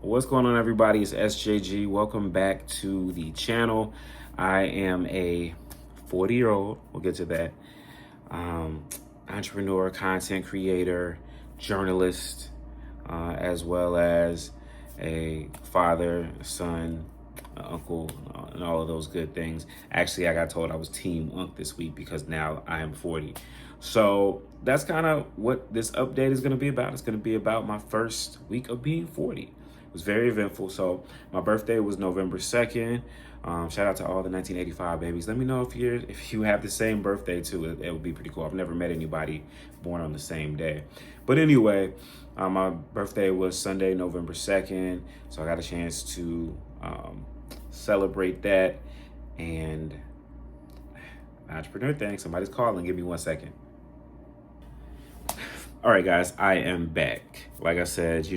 What's going on, everybody? It's SJG. Welcome back to the channel. I am a 40-year-old, we'll get to that, um, entrepreneur, content creator, journalist, as well as a father, son, uncle, and all of those good things. Actually, I got told I was Team Unc this week because now I am 40. So that's kind of what this update is going to be about. It's going to be about my first week of being 40. It was very eventful. So my birthday was November 2nd. Shout out to all the 1985 babies. Let me know if you have the same birthday too. It would be pretty cool. I've never met anybody born on the same day. But anyway, my birthday was Sunday, November 2nd. So I got a chance to celebrate that. And entrepreneur thing, somebody's calling. Give me 1 second. All right, guys, I am back. Like I said,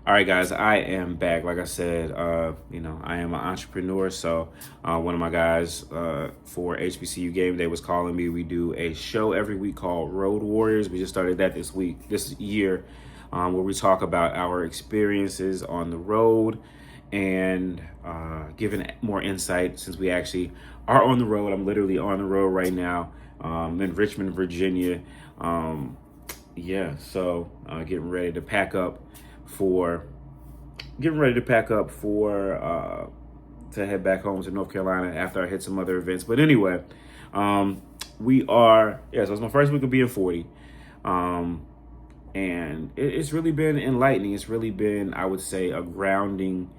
all right, guys, I am back. Like I said, I am an entrepreneur. So one of my guys for HBCU Game Day was calling me. We do a show every week called Road Warriors. We just started that this year, where we talk about our experiences on the road and giving more insight since we actually are on the road. I'm literally on the road right now in Richmond, Virginia. So getting ready to pack up to head back home to North Carolina after I hit some other events. But anyway, so it's my first week of being 40. And it's really been enlightening. It's really been, I would say, a grounding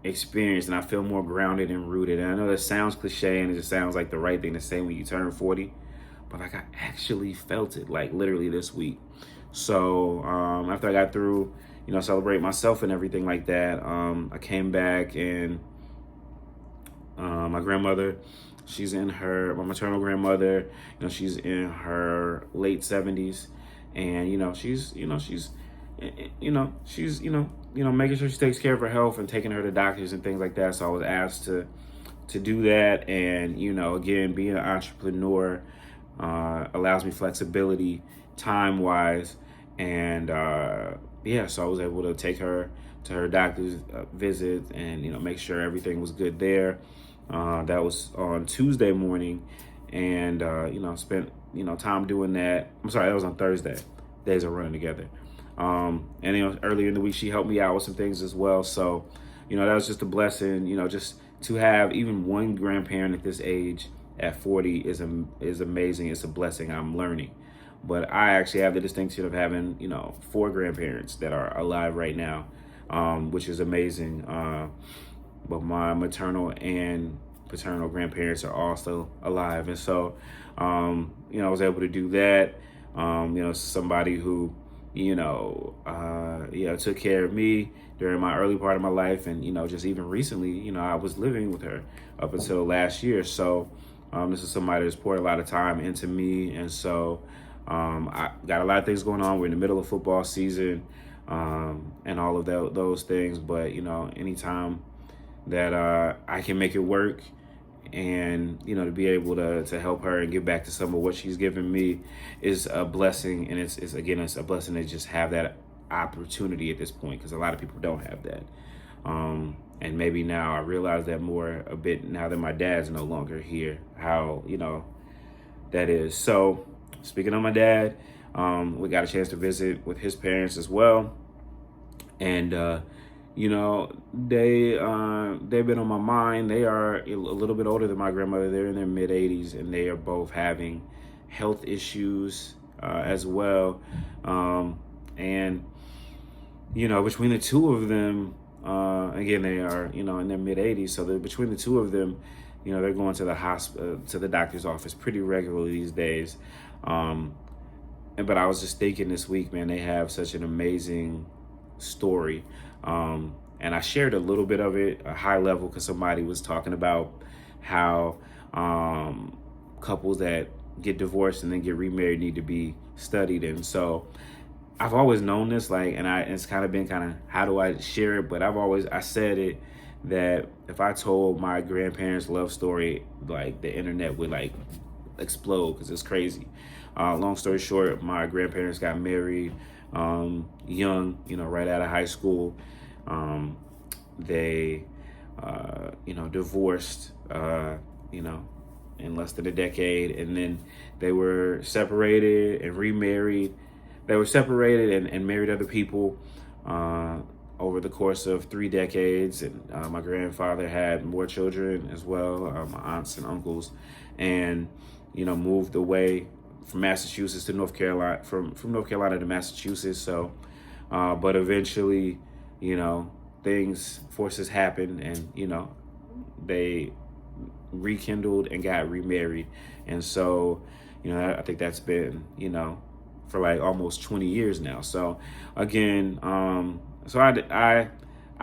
experience, and I feel more grounded and rooted. And I know that sounds cliche and it just sounds like the right thing to say when you turn 40, but like I actually felt it like literally this week. So after I got through, celebrate myself and everything like that, I came back, and my grandmother, my maternal grandmother, she's in her late 70s, and she's making sure she takes care of her health and taking her to doctors and things like that. So I was asked to do that, and again, being an entrepreneur allows me flexibility time wise, and so I was able to take her to her doctor's visit and make sure everything was good there. That was on Tuesday morning, and spent time doing that. I'm sorry, that was on Thursday. Days are running together. And earlier in the week she helped me out with some things as well. So that was just a blessing. Just to have even one grandparent at this age at 40 is amazing. It's a blessing. I'm learning. But I actually have the distinction of having, 4 grandparents that are alive right now, which is amazing. But my maternal and paternal grandparents are also alive. And so, I was able to do that. Somebody who, took care of me during my early part of my life. And, just even recently, I was living with her up until last year. So this is somebody that's poured a lot of time into me. And so I got a lot of things going on. We're in the middle of football season and all of those things. But, anytime that I can make it work and, to be able to help her and give back to some of what she's given me is a blessing. And it's a blessing to just have that opportunity at this point, because a lot of people don't have that. And maybe now I realize that more a bit now that my dad's no longer here, how, that is. So speaking of my dad, we got a chance to visit with his parents as well. And, they've been on my mind. They are a little bit older than my grandmother. They're in their mid 80s, and they are both having health issues as well. And, between the two of them, again, they are, in their mid 80s. So between the two of them, they're going to the hospital, to the doctor's office pretty regularly these days. But I was just thinking this week, man, they have such an amazing story. And I shared a little bit of it, a high level, because somebody was talking about how couples that get divorced and then get remarried need to be studied. And so I've always known this, it's kind of been how do I share it? But I said it, that if I told my grandparents' love story, the internet would explode, because it's crazy. Long story short, my grandparents got married young, right out of high school. They, divorced, in less than a decade, and then they were separated and remarried. They were separated and married other people over the course of 3 decades. And my grandfather had more children as well, my aunts and uncles, and moved away from Massachusetts to North Carolina, from North Carolina to Massachusetts. So, but eventually, forces happened, and they rekindled and got remarried. And so, I think that's been, for like almost 20 years now. So again, so I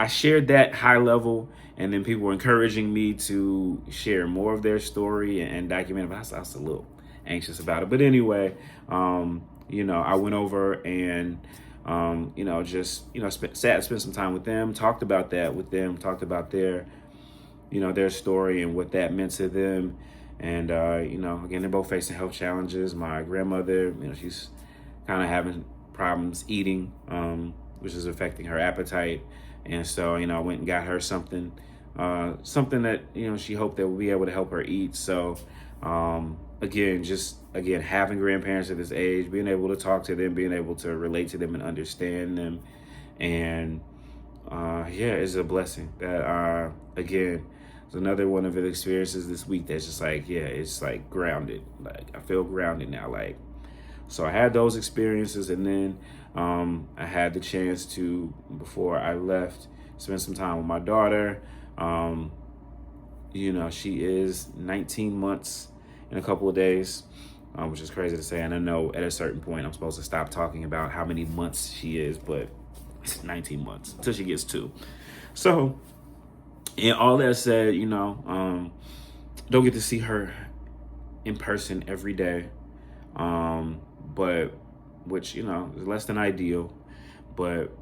shared that high level, and then people were encouraging me to share more of their story and document it. But I was a little anxious about it. But anyway, I went over and spent some time with them, talked about that with them, talked about their story and what that meant to them. And, again, they're both facing health challenges. My grandmother, she's kind of having problems eating, which is affecting her appetite. And so, I went and got her something that, she hoped that would be able to help her eat. So, again, having grandparents at this age, being able to talk to them, being able to relate to them and understand them. And, it's a blessing that, again, it's another one of the experiences this week that's just like, it's like grounded. Like I feel grounded now. Like, so I had those experiences, and then I had the chance to, before I left, spend some time with my daughter. She is 19 months in a couple of days, which is crazy to say. And I know at a certain point I'm supposed to stop talking about how many months she is, but it's 19 months until she gets 2. So, and all that said, don't get to see her in person every day, but which is less than ideal. But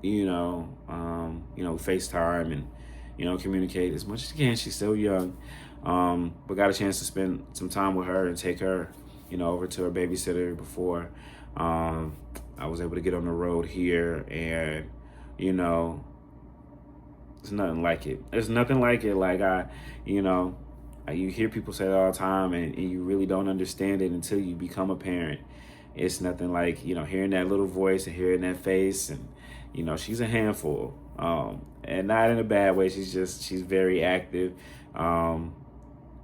FaceTime and communicate as much as you can. She's still young, but got a chance to spend some time with her and take her over to her babysitter before I was able to get on the road here. And it's nothing like it. There's nothing like it. Like you hear people say it all the time, and you really don't understand it until you become a parent. It's nothing like, hearing that little voice and hearing that face. And, she's a handful, and not in a bad way. She's very active,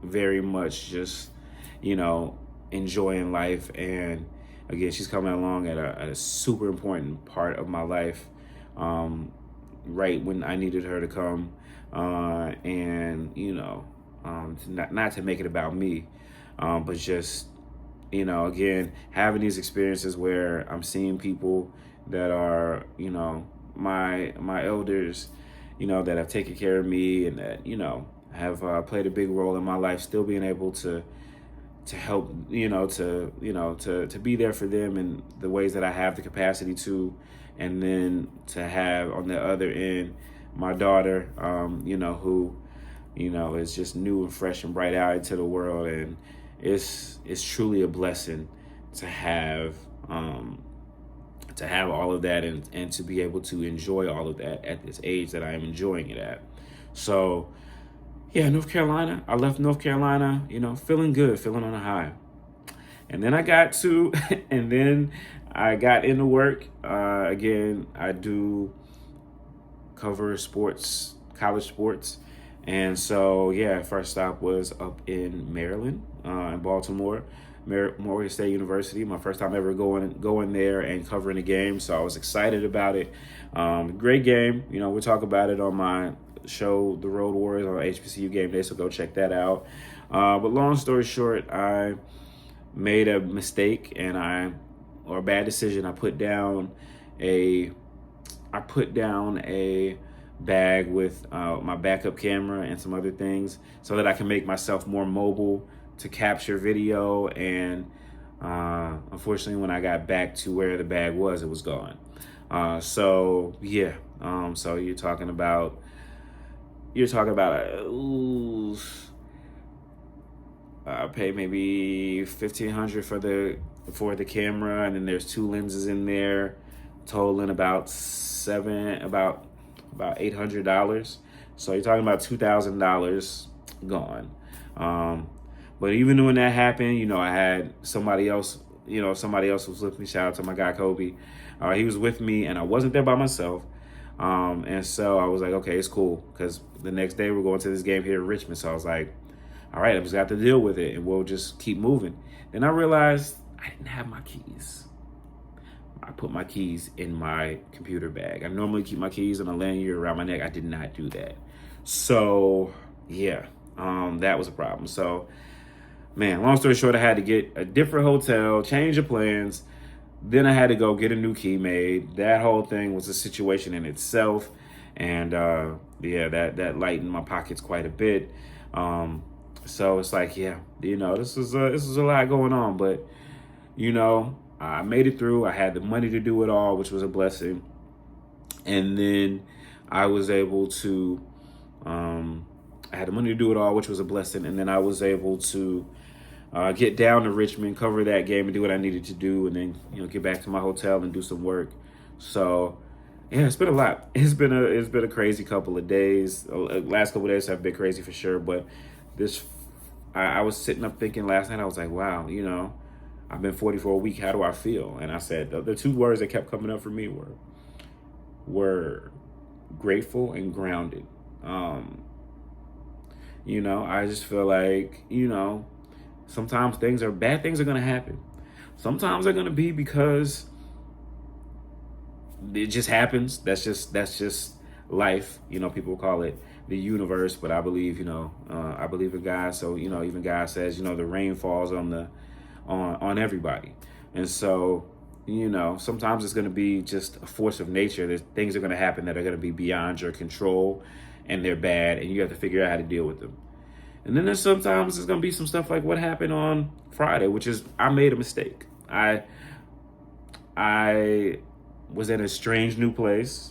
very much just, enjoying life. And again, she's coming along at a super important part of my life, right when I needed her to come, and not to make it about me, but just again, having these experiences where I'm seeing people that are my elders, that have taken care of me, and that have played a big role in my life, still being able to help, to be there for them in the ways that I have the capacity to. And then to have on the other end my daughter, who, is just new and fresh and bright out into the world. And it's truly a blessing to have all of that, and to be able to enjoy all of that at this age that I am enjoying it at. So North Carolina, I left North Carolina, feeling good, feeling on a high. And then I got into work. Again, I do cover sports, college sports. And so, first stop was up in Maryland, in Baltimore, Morgan State University. My first time ever going there and covering a game. So I was excited about it. Great game. We'll talk about it on my show, The Road Warriors, on HBCU Game Day. So go check that out. But long story short, I made a mistake or a bad decision. I put down a bag with my backup camera and some other things so that I can make myself more mobile to capture video. And unfortunately, when I got back to where the bag was, it was gone. So you're talking about I paid maybe $1,500 for the camera, and then there's 2 lenses in there. totaling about $800. So you're talking about $2,000 gone. But even when that happened, I had somebody else. Somebody else was with me. Shout out to my guy Kobe. He was with me, and I wasn't there by myself. And so I was like, okay, it's cool, because the next day we're going to this game here in Richmond. So I was like, all right, I just got to deal with it, and we'll just keep moving. Then I realized I didn't have my keys. I put my keys in my computer bag. I normally keep my keys on a lanyard around my neck. I did not do that. So yeah, that was a problem. So, man, long story short, I had to get a different hotel, change the plans. Then I had to go get a new key made. That whole thing was a situation in itself. And that lightened my pockets quite a bit. So it's like, this is a lot going on, but I made it through. I had the money to do it all, which was a blessing. And then I was able to, I had the money to do it all, which was a blessing. And then I was able to get down to Richmond, cover that game, and do what I needed to do, and then get back to my hotel and do some work. So yeah, it's been a lot. It's been a crazy couple of days. Last couple of days have been crazy for sure. But I was sitting up thinking last night. I was like, wow, I've been 40 for a week. How do I feel? And I said the two words that kept coming up for me were grateful and grounded. I just feel like sometimes bad things are going to happen. Sometimes they're going to be because it just happens. That's just life. People call it the universe, but I believe, I believe in God. So, even God says, the rain falls on everybody. And so, sometimes it's going to be just a force of nature. There's things are going to happen that are going to be beyond your control, and they're bad, and you have to figure out how to deal with them. And then sometimes there's going to be some stuff like what happened on Friday, which is I made a mistake. I was in a strange new place,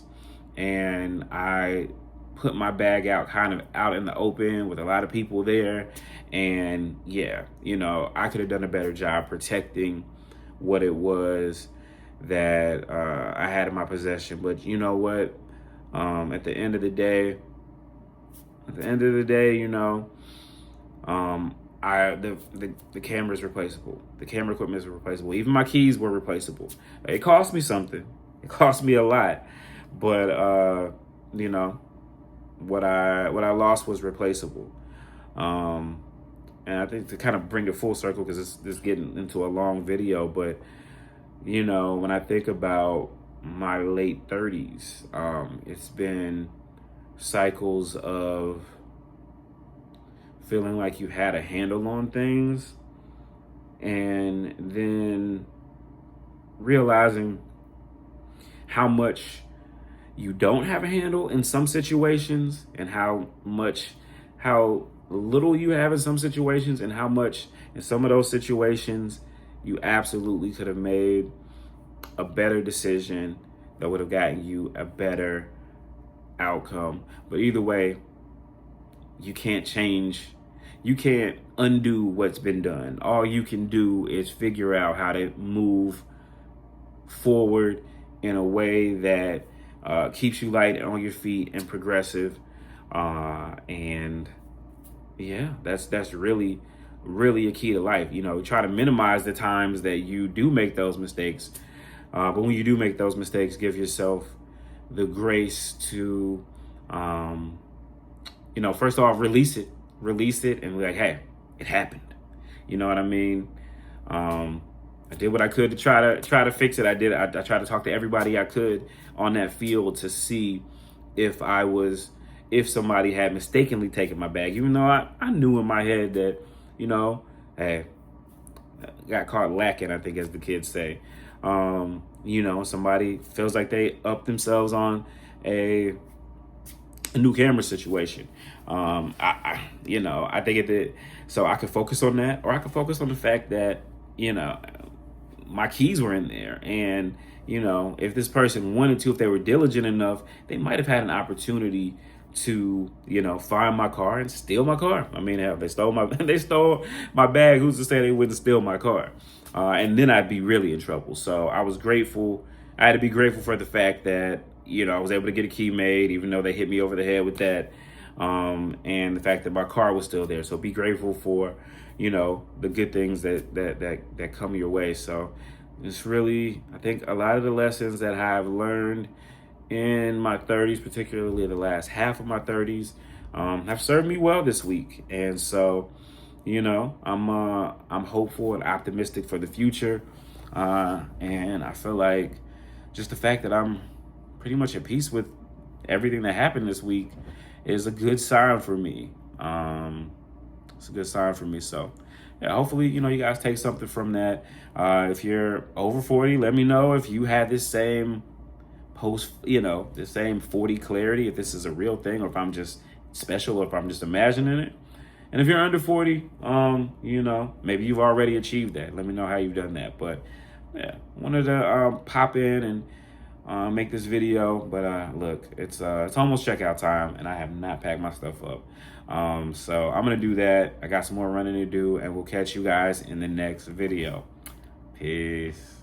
and I put my bag out kind of out in the open with a lot of people there. And I could have done a better job protecting what it was that I had in my possession. But you know what? At the end of the day, the camera is replaceable. The camera equipment is replaceable. Even my keys were replaceable. It cost me something. It cost me a lot, but what I lost was replaceable. And I think to kind of bring it full circle, because this is getting into a long video, but when I think about my late 30s, it's been cycles of feeling like you had a handle on things, and then realizing how much you don't have a handle in some situations, and how little you have in some situations, and how much in some of those situations you absolutely could have made a better decision that would have gotten you a better outcome. But either way, you can't undo what's been done. All you can do is figure out how to move forward in a way that keeps you light on your feet and progressive. And yeah, that's really, really a key to life. Try to minimize the times that you do make those mistakes. But when you do make those mistakes, give yourself the grace to, first off, release it and be like, hey, it happened. You know what I mean? I did what I could to try to fix it. I tried to talk to everybody I could on that field to see if somebody had mistakenly taken my bag, even though I knew in my head that, hey, got caught lacking, I think, as the kids say. Somebody feels like they upped themselves on a new camera situation. I think so I could focus on that, or I could focus on the fact that, my keys were in there. And, if this person wanted to, if they were diligent enough, they might have had an opportunity to, find my car and steal my car. I mean, hell, they stole my bag. Who's to say they wouldn't steal my car? And then I'd be really in trouble. So I was grateful I had to be grateful for the fact that, I was able to get a key made, even though they hit me over the head with that. And the fact that my car was still there. So be grateful for, the good things that come your way. So it's really, I think a lot of the lessons that I've learned in my 30s, particularly the last half of my 30s, have served me well this week. And so, I'm hopeful and optimistic for the future. And I feel like just the fact that I'm pretty much at peace with everything that happened this week is a good sign for me. It's a good sign for me. So, yeah, hopefully, you guys take something from that. If you're over 40, let me know if you had this same the same 40 clarity, if this is a real thing, or if I'm just special, or if I'm just imagining it. And if you're under 40, maybe you've already achieved that. Let me know how you've done that. But yeah, wanted to pop in and make this video. But look, it's almost checkout time, and I have not packed my stuff up. So I'm gonna do that. I got some more running to do, and we'll catch you guys in the next video. Peace.